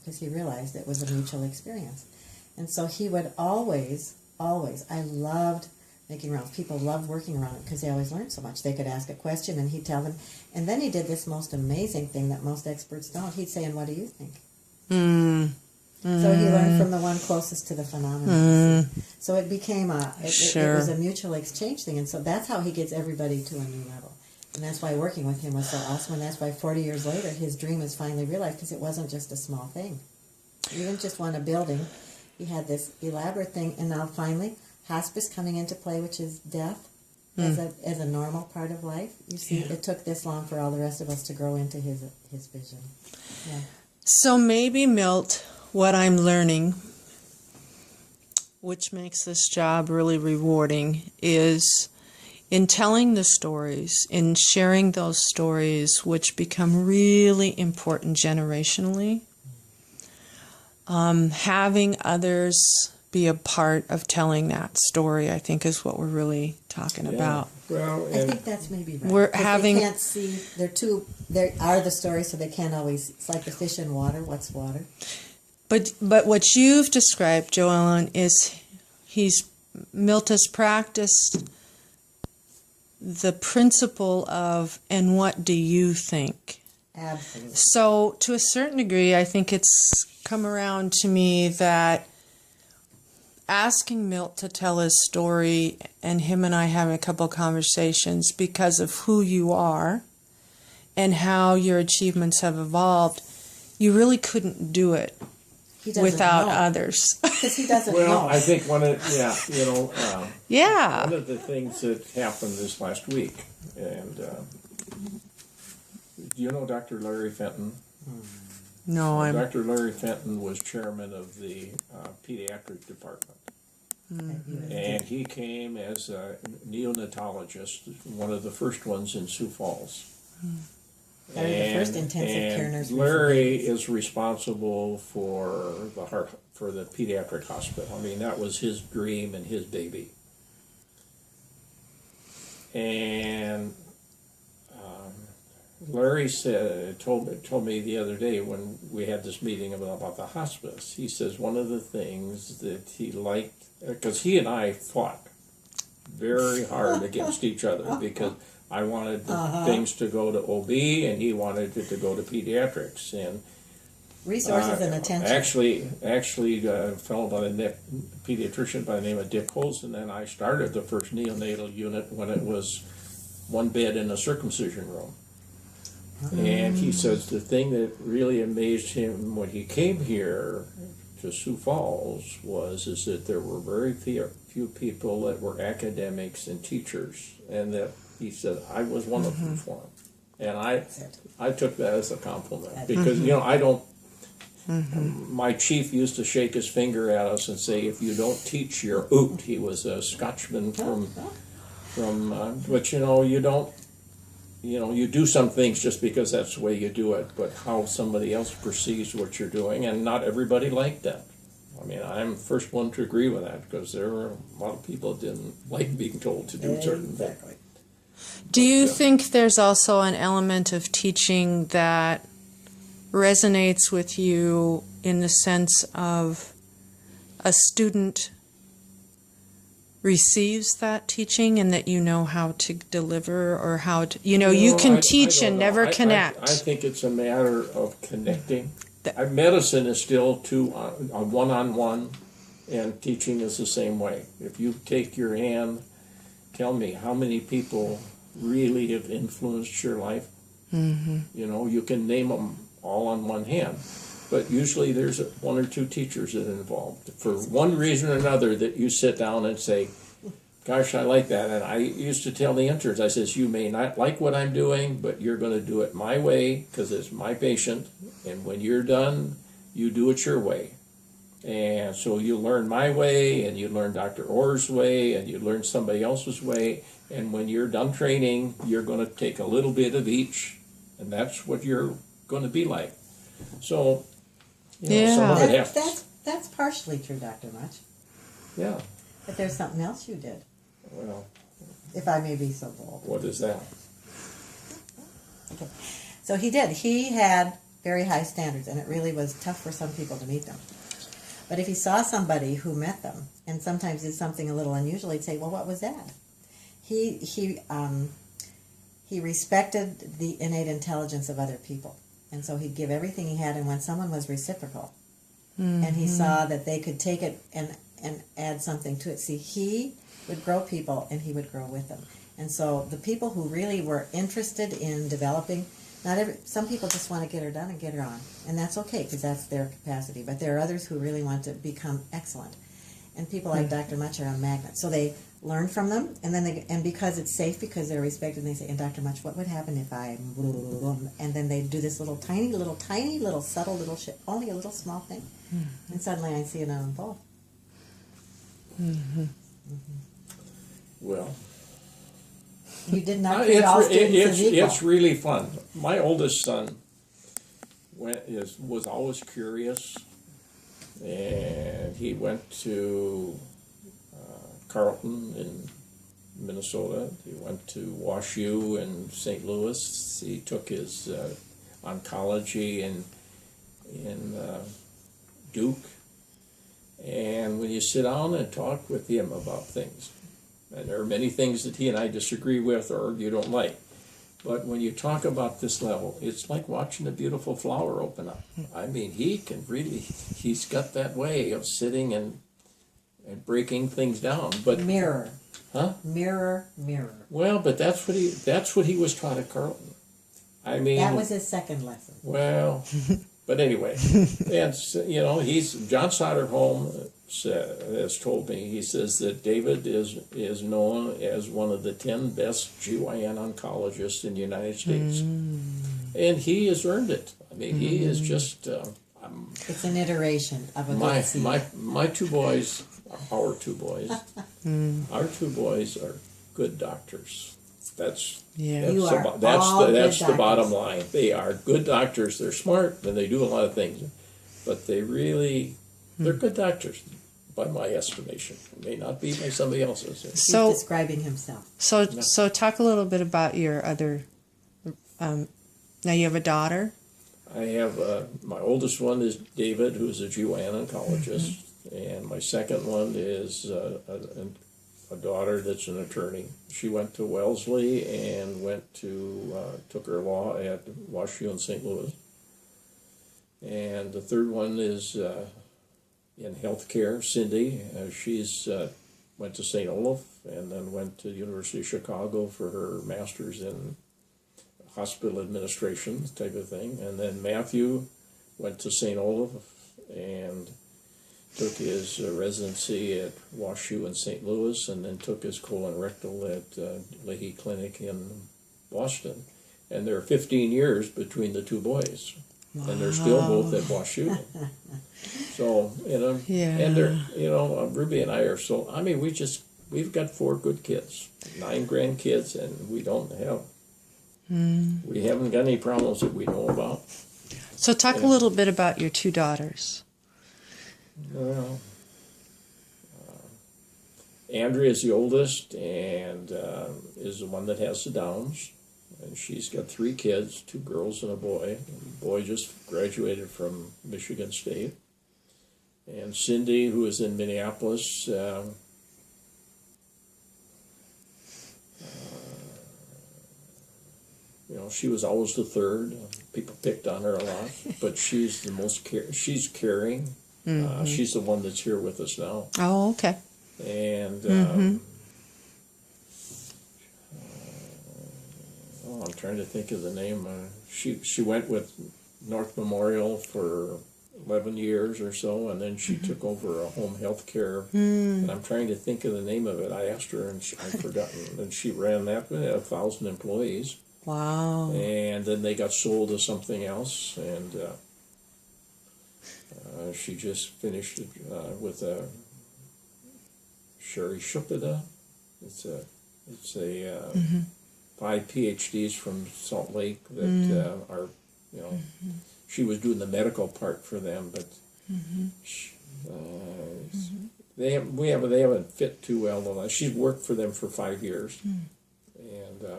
because he realized it was a mutual experience. And so he would always, I loved making rounds. People loved working around it because they always learned so much. They could ask a question and he'd tell them. And then he did this most amazing thing that most experts don't. He'd say, and what do you think? So he learned from the one closest to the phenomenon. So it became it was a mutual exchange thing. And so that's how he gets everybody to a new level. And that's why working with him was so awesome. And that's why 40 years later, his dream is finally realized, because it wasn't just a small thing. He didn't just want a building. He had this elaborate thing. And now finally, hospice coming into play, which is death as a normal part of life. You see, it took this long for all the rest of us to grow into his vision. Yeah. So maybe, Milt, what I'm learning, which makes this job really rewarding, is in telling the stories, in sharing those stories, which become really important generationally, having others be a part of telling that story, I think, is what we're really talking about. Well, I think that's maybe right. We're having. They can't see. They are the stories, so they can't always. It's like the fish in water. What's water? But what you've described, Joellen, is Milt has practiced the principle of, and what do you think? Absolutely. So to a certain degree, I think it's come around to me that asking Milt to tell his story and him and I having a couple of conversations because of who you are and how your achievements have evolved, you really couldn't do it without others. Because he doesn't well, know. I think one of one of the things that happened this last week, and do you know Dr. Larry Fenton? No, Dr. Larry Fenton was chairman of the pediatric department. And he came as a neonatologist, one of the first ones in Sioux Falls. The first intensive care nurse. Larry is responsible for the pediatric hospital. I mean, that was his dream and his baby. And Larry told me the other day when we had this meeting about the hospice. He says one of the things that he liked, because he and I fought very hard against each other, because I wanted things to go to OB and he wanted it to go to pediatrics, and resources and attention. Actually, a fellow pediatrician by the name of Dick Holson and I started the first neonatal unit when it was one bed in a circumcision room. And he says the thing that really amazed him when he came here to Sioux Falls is that there were very few people that were academics and teachers, and that he said I was one of them for him, and I took that as a compliment, because I don't. My chief used to shake his finger at us and say, "If you don't teach, you're oot." He was a Scotchman but you don't. You do some things just because that's the way you do it, but how somebody else perceives what you're doing, and not everybody liked that. I mean, I'm the first one to agree with that, because there were a lot of people that didn't like being told to do certain things. Do you think there's also an element of teaching that resonates with you in the sense of a student receives that teaching and that you know how to deliver, or how to, you can teach and never connect? I think it's a matter of connecting. Medicine is still a one-on-one, and teaching is the same way. If you take your hand, tell me how many people really have influenced your life. You can name them all on one hand, but usually there's one or two teachers that are involved for one reason or another, that you sit down and say, gosh, I like that. And I used to tell the interns, I says, you may not like what I'm doing, but you're going to do it my way, because it's my patient, and when you're done, you do it your way. And so you learn my way, and you learn Dr. Orr's way, and you learn somebody else's way, and when you're done training, you're going to take a little bit of each, and that's what you're going to be like. So, some of it happens. That's partially true, Dr. Mutch. Yeah. But there's something else you did. Well, if I may be so bold. What is that? Okay. So he did. He had very high standards, and it really was tough for some people to meet them. But if he saw somebody who met them, and sometimes did something a little unusual, he'd say, "Well, what was that?" He respected the innate intelligence of other people, and so he'd give everything he had. And when someone was reciprocal, and he saw that they could take it and add something to it, see, he would grow people, and he would grow with them. And so the people who really were interested in developing, some people just want to get her done and get her on, and that's okay because that's their capacity. But there are others who really want to become excellent, and people like Dr. Mutch are a magnet. So they learn from them, and then and because it's safe, because they're respected, they say, "And Dr. Mutch, what would happen if I?" And then they do this tiny little subtle little shit, only a little small thing, and suddenly I see it on them both. Well, you did not treat all students as equal. It's really fun. My oldest son was always curious, and he went to Carleton in Minnesota. He went to Wash U in St. Louis. He took his oncology in Duke. And when you sit down and talk with him about things, and there are many things that he and I disagree with or you don't like, but when you talk about this level, it's like watching a beautiful flower open up. I mean, he's got that way of sitting and breaking things down. But mirror. Huh? Mirror. Well, but that's what he was taught at Carleton. I mean, that was his second lesson. Well, but anyway, and John Soderholm has told me, he says that David is known as one of the 10 best GYN oncologists in the United States, and he has earned it. I mean, he is just. It's an iteration of a my two boys, our two boys are good doctors. That's the bottom line. They are good doctors. They're smart and they do a lot of things, but they're good doctors by my estimation. It may not be by somebody else's. He's describing himself. So talk a little bit about your other. Now you have a daughter. I have my oldest one is David, who's a GYN oncologist, and my second one is a daughter that's an attorney. She went to Wellesley and took her law at Wash U in St. Louis. And the third one is in healthcare, Cindy. She's went to St. Olaf and then went to the University of Chicago for her master's in hospital administration type of thing. And then Matthew went to St. Olaf and took his residency at Wash U in St. Louis, and then took his colon rectal at Leahy Clinic in Boston. And there are 15 years between the two boys. Wow. And they're still both at Wash U. So, and they're, Ruby and I are we've got 4 good kids, 9 grandkids, and we haven't got any problems that we know about. So talk a little bit about your 2 daughters. Well, Andrea is the oldest and is the one that has the Downs. And she's got 3 kids, 2 girls and a boy. The boy just graduated from Michigan State. And Cindy, who is in Minneapolis, she was always the third. People picked on her a lot, but she's the most she's caring. She's the one that's here with us now. Oh, okay. And I'm trying to think of the name. She went with North Memorial for 11 years or so, and then she took over a home health care. And I'm trying to think of the name of it. I asked her, and I've forgotten. And she ran that with 1,000 employees. Wow. And then they got sold to something else, and she just finished with Sherry Shupida. It's a 5 PhDs from Salt Lake that are, she was doing the medical part for them, but they haven't fit too well. She's worked for them for 5 years.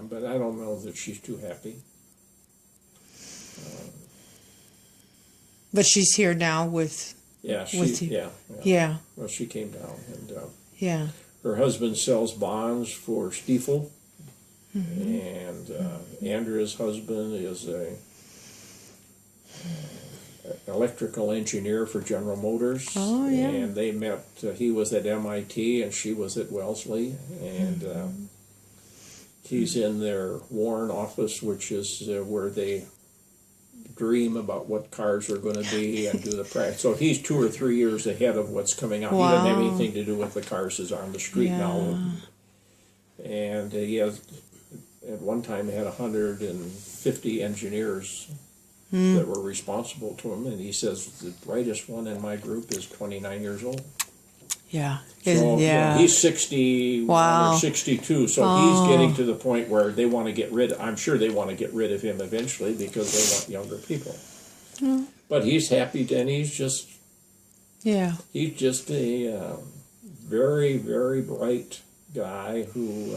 But I don't know that she's too happy. But she's here now with Yeah, with you. yeah. Yeah. Well, she came down, and Yeah. her husband sells bonds for Stiefel, and Andrea's husband is a electrical engineer for General Motors. Oh, yeah. And they met. He was at MIT, and she was at Wellesley, and he's in their Warren office, which is where they dream about what cars are going to be and do the practice. So he's 2 or 3 years ahead of what's coming out. He doesn't have Wow. anything to do with the cars that are on the street now. And he has, at one time, had 150 engineers that were responsible to him. And he says the brightest one in my group is 29 years old. Yeah. So Yeah. he's 61 Wow. or 62, so he's getting to the point where they want to get rid. I'm sure they want to get rid of him eventually because they want younger people. But he's happy, and he's just Yeah. a very, very bright guy who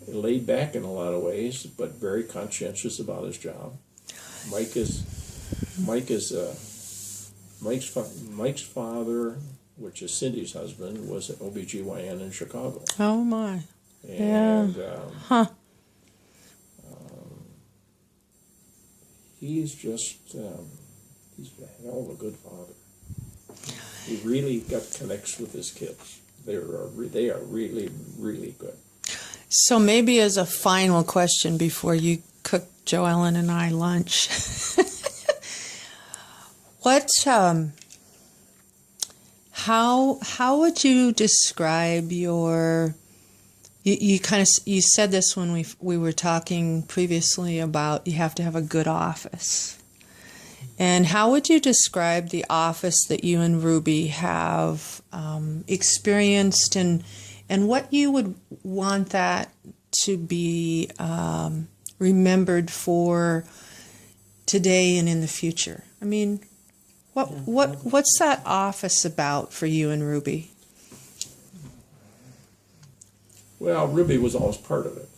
laid back in a lot of ways, but very conscientious about his job. Mike's father, which is Cindy's husband, was an OBGYN in Chicago. Oh my. And he's just he's a hell of a good father. He really connects with his kids. They are really, really good. So maybe as a final question before you cook Joellen and I lunch, what how would you describe your you said this when we were talking previously about you have to have a good office. And how would you describe the office that you and Ruby have experienced, and what you would want that to be remembered for today and in the future? I mean, what's that office about for you and Ruby? Well, Ruby was always part of it.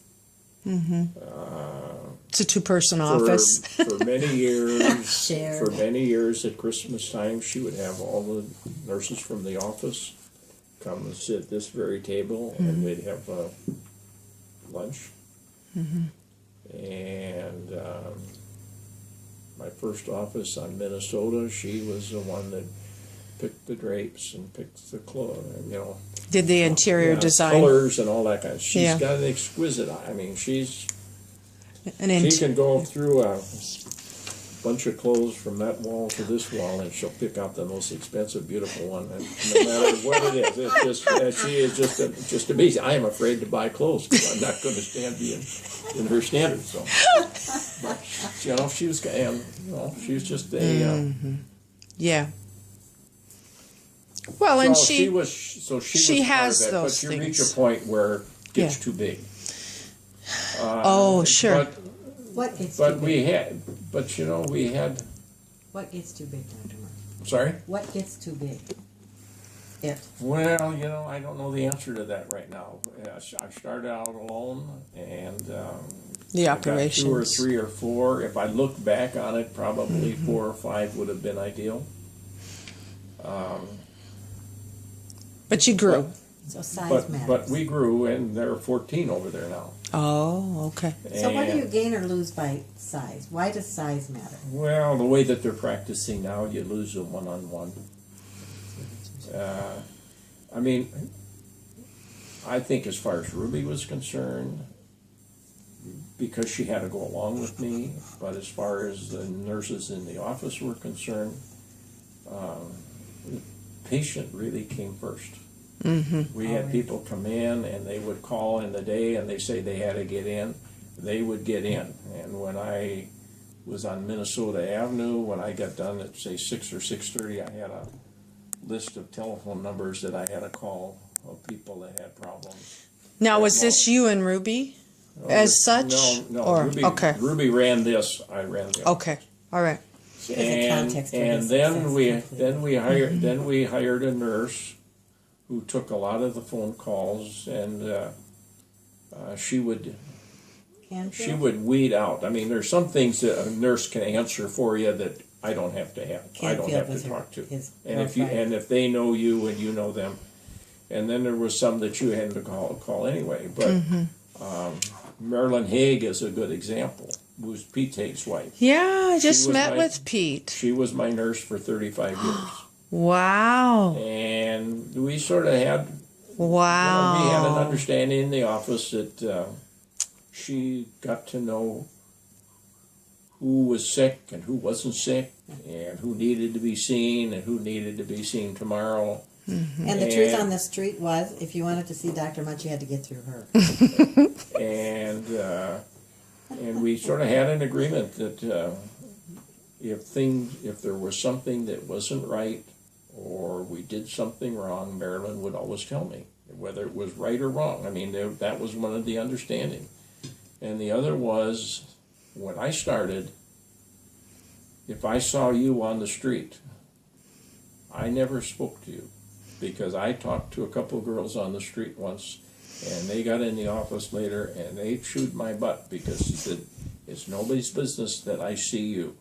It's a two-person office. For many years, Shared. for many years at Christmas time, she would have all the nurses from the office come and sit at this very table, and they'd have lunch. And my first office on Minnesota, she was the one that picked the drapes and picked the clothes, Did the interior design? colors and all that kind of. She's Yeah. got an exquisite eye. I mean, she An can go through a bunch of clothes from that wall to this wall, and she'll pick out the most expensive, beautiful one. And no matter what it is, it's just she is just amazing. I am afraid to buy clothes because I'm not going to stand being in her standards. So, but she was, she was just a. Yeah. Well, and she was she was part has of it, those but you reach things. a point where it gets Yeah. too big. Oh, sure. What gets But too we big? had, we had. What gets too big, Dr. Mark? Sorry. What gets too big? It. Well, I don't know the answer to that right now. I started out alone, and The I got 2 or operations. 3 or 4. If I look back on it, probably 4 or 5 would have been ideal. But you grew. So size matters. But we grew, and there are 14 over there now. Oh, okay. So what do you And, gain or lose by size? Why does size matter? Well, the way that they're practicing now, you lose them one-on-one. I mean, I think as far as Ruby was concerned, because she had to go along with me, but as far as the nurses in the office were concerned, the patient really came first. We had people come in, and they would call in the day, and they say they had to get in. They would get in. And when I was on Minnesota Avenue, when I got done at, say, 6 or 6:30, I had a list of telephone numbers that I had to call of people that had problems. Now, was this you and Ruby as such? No. Or, Ruby, okay. Ruby ran this. I ran the Okay. All right. She was a context for and his then success completely. we hired a nurse who took a lot of the phone calls, and she would she would weed out. I mean, there's some things that a nurse can answer for you that I don't have to have. I don't have to talk to. And if they know you and you know them, and then there was some that you had to call anyway. But Marilyn Haig is a good example. Who's Pete Haig's wife? Yeah, I just met with Pete. She was my nurse for 35 years. Wow. And we sort of had. Wow. We had an understanding in the office that she got to know who was sick and who wasn't sick, and who needed to be seen and who needed to be seen tomorrow. Mm-hmm. And the truth on the street was, if you wanted to see Dr. Mutch, you had to get through her. And we sort of had an agreement that if there was something that wasn't right or we did something wrong, Marilyn would always tell me, whether it was right or wrong. I mean, that was one of the understanding. And the other was, when I started, if I saw you on the street, I never spoke to you, because I talked to a couple of girls on the street once, and they got in the office later and they chewed my butt because she said, it's nobody's business that I see you.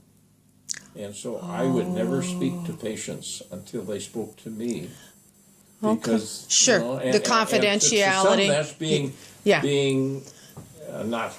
And so I would never speak to patients until they spoke to me. Because, sure, the confidentiality. And that's being not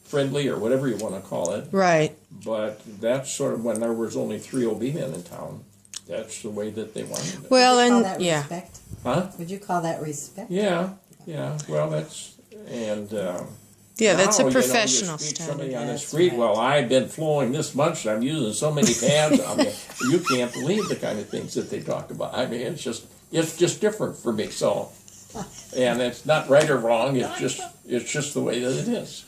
friendly or whatever you want to call it. Right. But that's sort of when there was only 3 OB men in town. That's the way that they wanted it. Well, Would you call and that respect? Huh? Would you call that respect? Yeah. Well, that's that's a now, professional you speak standard. somebody on the street. Well, I've been flowing this much. I'm using so many pads. I mean, you can't believe the kind of things that they talk about. I mean, it's just different for me. So, and it's not right or wrong. It's just the way that it is.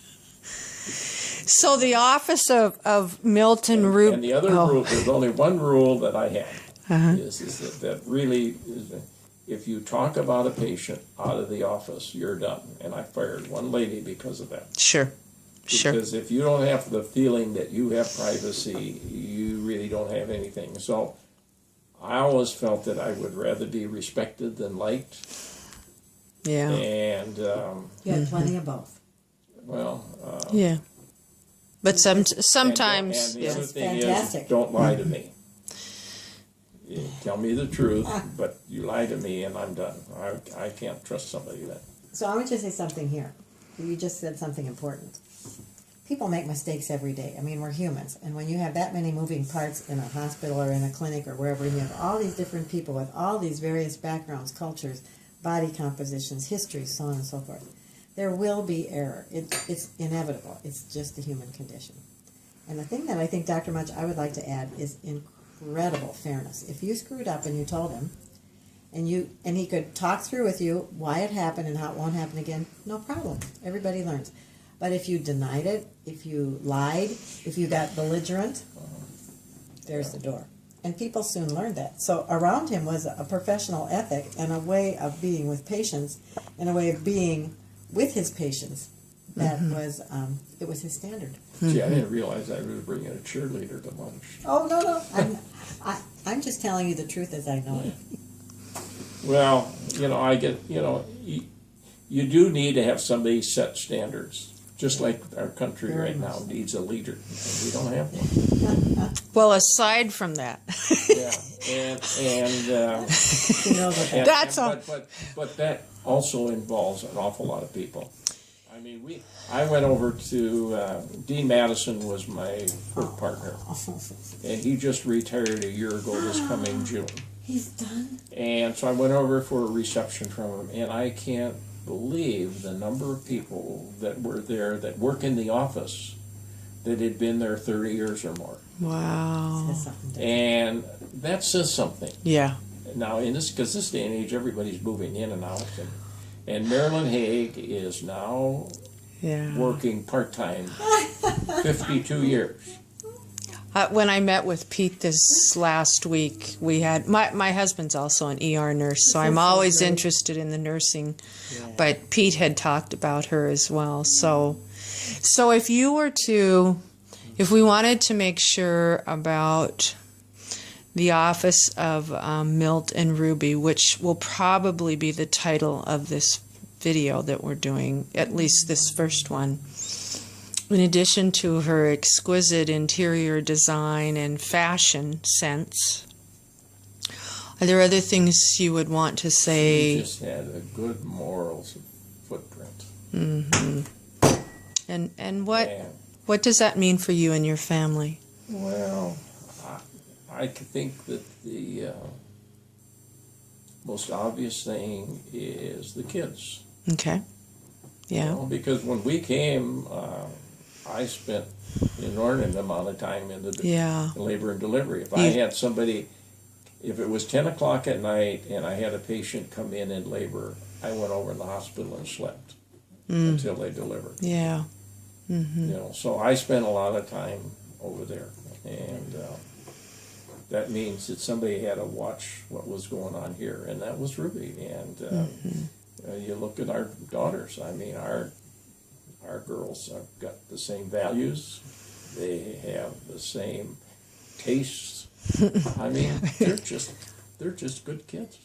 So the office of Milton Ruby. And the other rule, there's only one rule that I have, is that really is that if you talk about a patient out of the office, you're done. And I fired one lady because of that. Sure. Because if you don't have the feeling that you have privacy, you really don't have anything. So I always felt that I would rather be respected than liked. Yeah. And You had plenty of both. well, yeah. But sometimes, and the other thing fantastic. is, don't lie to me. You tell me the truth, but you lie to me and I'm done. I can't trust somebody then. So I want you to say something here. You just said something important. People make mistakes every day. I mean, we're humans. And when you have that many moving parts in a hospital or in a clinic or wherever, you have all these different people with all these various backgrounds, cultures, body compositions, histories, so on and so forth. There will be error. It's inevitable. It's just the human condition. And the thing that I think, Dr. Mutch, I would like to add is incredible fairness. If you screwed up and you told him, and he could talk through with you why it happened and how it won't happen again, no problem. Everybody learns. But if you denied it, if you lied, if you got belligerent, there's the door. And people soon learned that. So around him was a professional ethic and a way of being with patients and a way of being with his patients that was it was his standard. See, I didn't realize I was bringing a cheerleader to lunch. Oh no! I'm just telling you the truth as I know it. Well, I get you do need to have somebody set standards, just like our country right now needs a leader, and we don't have one. well, aside from that, that's all. But that also involves an awful lot of people. I mean, I went over to Dean Madison was my work partner, and he just retired a year ago this coming June. He's done. And so I went over for a reception from him, and I can't believe the number of people that were there that work in the office that had been there 30 years or more. Wow. And that says something. Yeah. Now, because this day and age, everybody's moving in and out. And Marilyn Haig is now working part-time, 52 years. When I met with Pete this last week, we had my husband's also an ER nurse, so I'm always interested in the nursing. Yeah. But Pete had talked about her as well. So if we wanted to make sure about the office of Milt and Ruby, which will probably be the title of this video that we're doing, at least this first one. in addition to her exquisite interior design and fashion sense, are there other things you would want to say? She just had a good moral footprint. Mm-hmm. And And, what does that mean for you and your family? well, I think that the most obvious thing is the kids. Okay. Yeah. You know, because when we came, I spent an inordinate amount of time in the labor and delivery. If I had somebody, if it was 10 o'clock at night and I had a patient come in labor, I went over in the hospital and slept until they delivered. Yeah. Mm-hmm. You know, so I spent a lot of time over there, and that means that somebody had to watch what was going on here, and that was Ruby. And you look at our daughters. I mean, our girls have got the same values. They have the same tastes. I mean, they're just good kids.